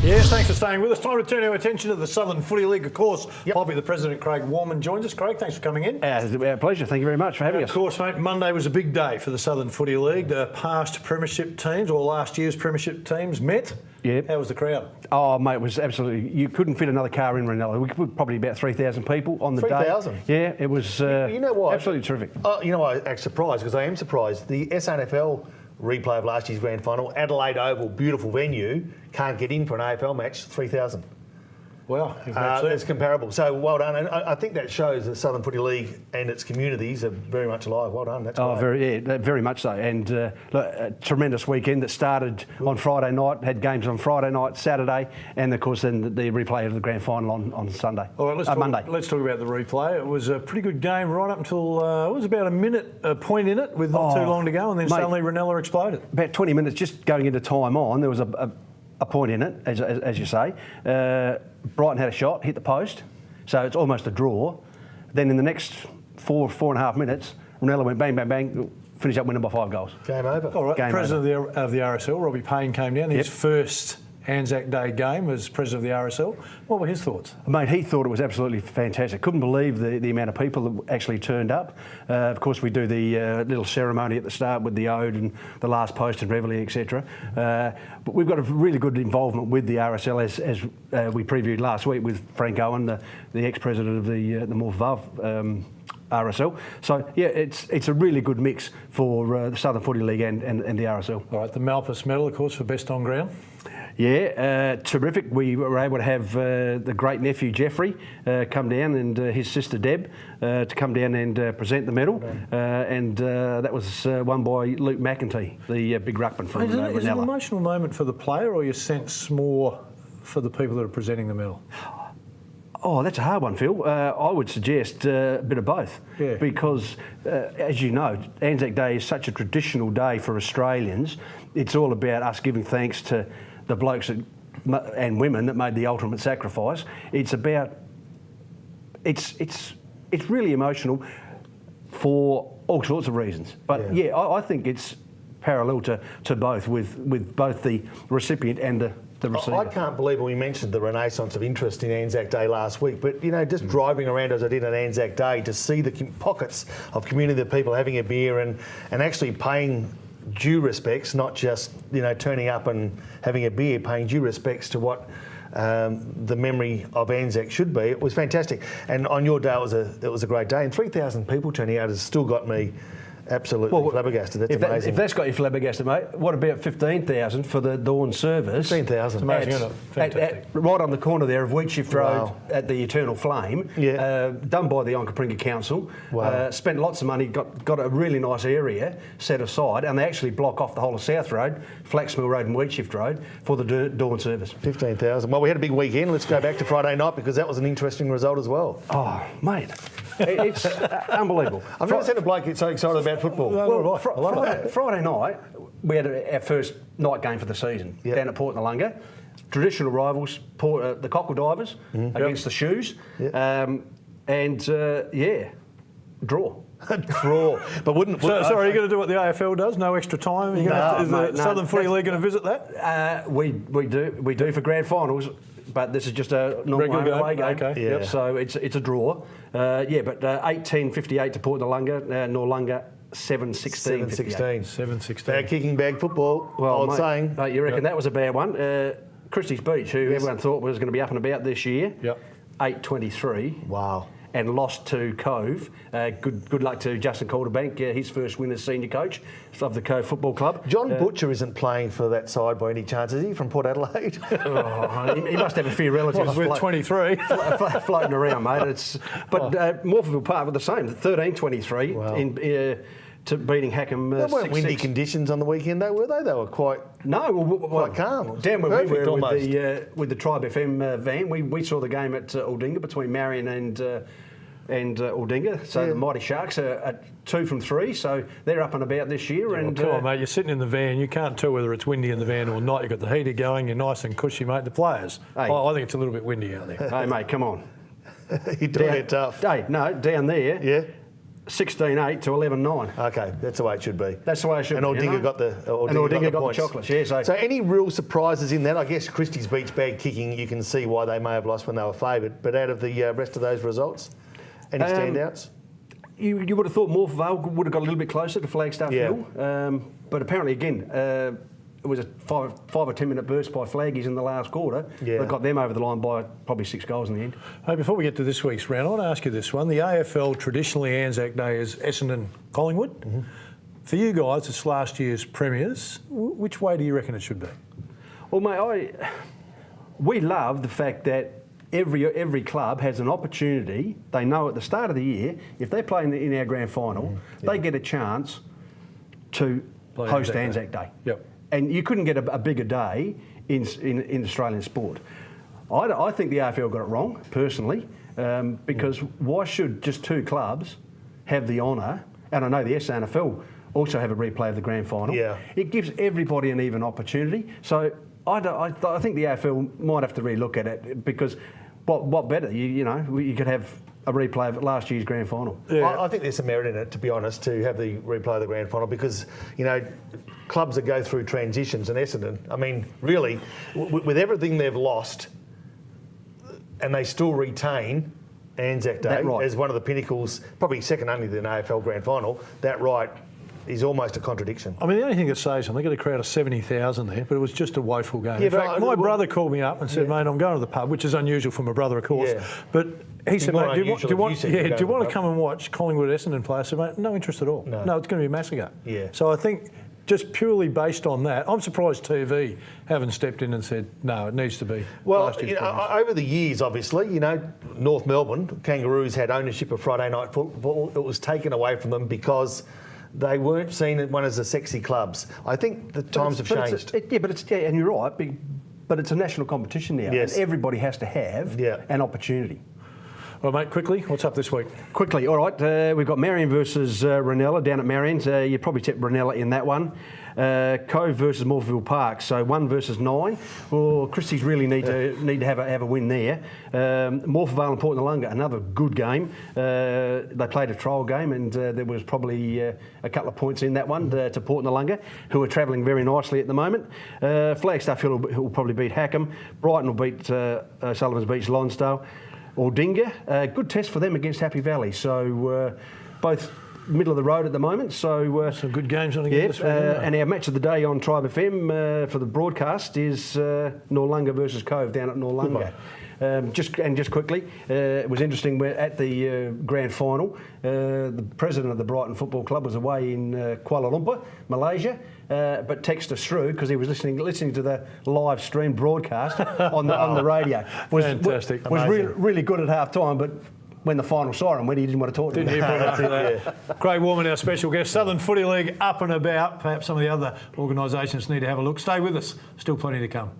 Yes, thanks for staying with us. Time to turn our attention to the Southern Footy League, of course. Poppy, the president, Craig Warman, joins us. Craig, thanks for coming in. It's our pleasure. Thank you very much for having us. Of course, mate, Monday was a big day for the Southern Footy League. The past premiership teams, or last year's premiership teams, met. Yep. How was the crowd? Oh, mate, it was absolutely... You couldn't fit another car in Ranello. We put probably about 3,000 people on the day. 3,000? Yeah, it was you know what? absolutely terrific. You know what? I'm surprised, because I am surprised. The SNFL replay of last year's grand final, Adelaide Oval, beautiful venue, can't get in for an AFL match, 3,000. Wow, it's comparable. So well done, and I think that shows the Southern Footy League and its communities are very much alive. Well done. That's great. Very much so. And look, a tremendous weekend that started on Friday night, had games on Friday night, Saturday, and of course then the replay of the grand final on Sunday. All right, Monday. Let's talk about the replay. It was a pretty good game right up until it was about a point in it with not too long to go, and then suddenly Ranello exploded. About 20 minutes just going into time on, there was a point in it, as you say. Brighton had a shot, hit the post, so it's almost a draw. Then in the next four and a half minutes, Ranello went bang, bang, bang, finished up winning by 5 goals. Game over. All right, President of the RSL, Robbie Payne, came down. His first Anzac Day game as President of the RSL. What were his thoughts? Mate, he thought it was absolutely fantastic. Couldn't believe the amount of people that actually turned up. Of course, we do the little ceremony at the start with the ode and the last post and reveille, etc. But we've got a really good involvement with the RSL, as we previewed last week with Frank Owen, the ex-president of the More Vav RSL. So, yeah, it's a really good mix for the Southern Footy League and the RSL. All right, the Malpas medal, of course, for best on ground. Yeah, terrific. We were able to have the great nephew Jeffrey come down and his sister Deb to come down and present the medal. And that was won by Luke McEntee, the big ruckman from Ranello. Is it an emotional moment for the player, or you sense more for the people that are presenting the medal? Oh, that's a hard one, Phil. I would suggest a bit of both. Yeah. Because, as you know, Anzac Day is such a traditional day for Australians. It's all about us giving thanks to the blokes and women that made the ultimate sacrifice. It's about... It's really emotional for all sorts of reasons. But, I think it's parallel to both, with both the recipient and the receiver. I can't believe we mentioned the renaissance of interest in Anzac Day last week, but, you know, just driving around as I did on Anzac Day to see the pockets of community of people having a beer and actually paying due respects, not just, you know, turning up and having a beer, paying due respects to what the memory of Anzac should be. It was fantastic. And on your day, it was a great day. And 3,000 people turning out has still got me absolutely flabbergasted. That's amazing. If that's got you flabbergasted, mate, what about 15,000 for the dawn service? 15,000. Amazing, isn't it? Fantastic. Right on the corner there of Wheat Shift Road at the Eternal Flame, done by the Onkaparinga Council. Spent lots of money, got a really nice area set aside, and they actually block off the whole of South Road, Flaxmill Road and Wheat Shift Road for the dawn service. 15,000. Well, we had a big weekend. Let's go back to Friday night, because that was an interesting result as well. Oh, mate. It's unbelievable. I've never seen a bloke get so excited about football. Well, Friday night, we had our first night game for the season down at Port Noarlunga. Traditional rivals, the Cockle Divers against the Shoes. Draw. Draw. But wouldn't... So are you going to do what the AFL does? No extra time? Is the Southern Footy League going to visit that? We do for grand finals. But this is just a normal away game. Okay. So it's a draw. But 18-58 to Port Noarlunga. Noarlunga 7-16. 7-16. Bad kicking, bag football. Well, mate, saying. Mate, you reckon that was a bad one? Christie's Beach, who everyone thought was going to be up and about this year. 8-23. Wow. And lost to Cove. Good luck to Justin Calderbank, his first win as senior coach of the Cove Football Club. John Butcher isn't playing for that side by any chance, is he, from Port Adelaide? He must have a few relatives with 23 floating around, mate. But Morpheville Park were the same, 13-23 to beating Hackham 6-6. They weren't windy conditions on the weekend, though, were they? They were quite calm. Down where we were with the Tribe FM van, we saw the game at Aldinga between Marion and Aldinga. So the Mighty Sharks are 2 from 3, so they're up and about this year. Come on, mate, you're sitting in the van, you can't tell whether it's windy in the van or not. You've got the heater going, you're nice and cushy, mate. The players, I think it's a little bit windy out there. Hey, mate, come on. You're doing it tough. Hey, no, down there. 16-8 to 11-9. Okay, that's the way it should be. That's the way it should And be. Aldinga got the Aldinga got the points. chocolates. Yeah, So any real surprises in that? I guess Christie's beach bag kicking, you can see why they may have lost when they were favoured. But out of the rest of those results, any standouts? You would have thought Morphevale would have got a little bit closer to Flagstaff Yeah. Hill, but apparently again it was a 5 or 10 minute burst by Flaggies in the last quarter that got them over the line by probably 6 goals in the end. Hey, before we get to this week's round, I want to ask you this one. The AFL traditionally Anzac Day is Essendon Collingwood. Mm-hmm. For you guys, it's last year's premiers. Which way do you reckon it should be? Well, mate, we love the fact that every club has an opportunity. They know at the start of the year, if they play in our grand final, they get a chance to host Anzac Day. Yep. And you couldn't get a bigger day in Australian sport. I think the AFL got it wrong, personally, because why should just 2 clubs have the honour, and I know the SANFL also have a replay of the grand final. Yeah. It gives everybody an even opportunity. So I think the AFL might have to relook at it, because what better? You could have a replay of last year's grand final. Yeah. I think there's some merit in it, to be honest, to have the replay of the grand final, because, clubs that go through transitions, and Essendon, I mean, really, with everything they've lost, and they still retain Anzac Day as one of the pinnacles, probably second only to the AFL grand final, that right is almost a contradiction. I mean, the only thing that saves them, they got a crowd of 70,000 there, but it was just a woeful game. Yeah, in fact, my brother called me up and said, mate, I'm going to the pub, which is unusual for my brother, of course. Yeah. But he said, mate, do you want to come and watch Collingwood Essendon play? I said, mate, no interest at all. No, it's going to be a massacre. Yeah. So I think just purely based on that, I'm surprised TV haven't stepped in and said, no, it needs to be. Well, over the years, obviously, North Melbourne, Kangaroos had ownership of Friday night football. It was taken away from them because they weren't seen as one of the sexy clubs. I think the times have changed. And you're right, but it's a national competition now, and everybody has to have an opportunity. Well, mate, quickly, what's up this week? Quickly, all right. We've got Marion versus Ranella down at Marion's. You probably tipped Ranella in that one. Cove versus Morpheville Park, so 1 versus 9. Well, Christie's really need to have a win there. Morphevale and Port Noarlunga, another good game. They played a trial game, and there was probably a couple of points in that one to Port Noarlunga, who are travelling very nicely at the moment. Flagstaff Hill will probably beat Hackham. Brighton will beat Sullivan's Beach Lonsdale. Aldinga, good test for them against Happy Valley. So both middle of the road at the moment. So some good games on again this week. And our match of the day on Tribe FM for the broadcast is Noarlunga versus Cove down at Noarlunga. Just quickly, it was interesting. We're at the grand final. The president of the Brighton Football Club was away in Kuala Lumpur, Malaysia, but texted us through because he was listening to the live stream broadcast on the radio. Fantastic. Was really good at half time, but when the final siren went, he didn't want to talk to me. Didn't hear from that. Craig Warman, our special guest. Southern Footy League up and about. Perhaps some of the other organisations need to have a look. Stay with us. Still plenty to come.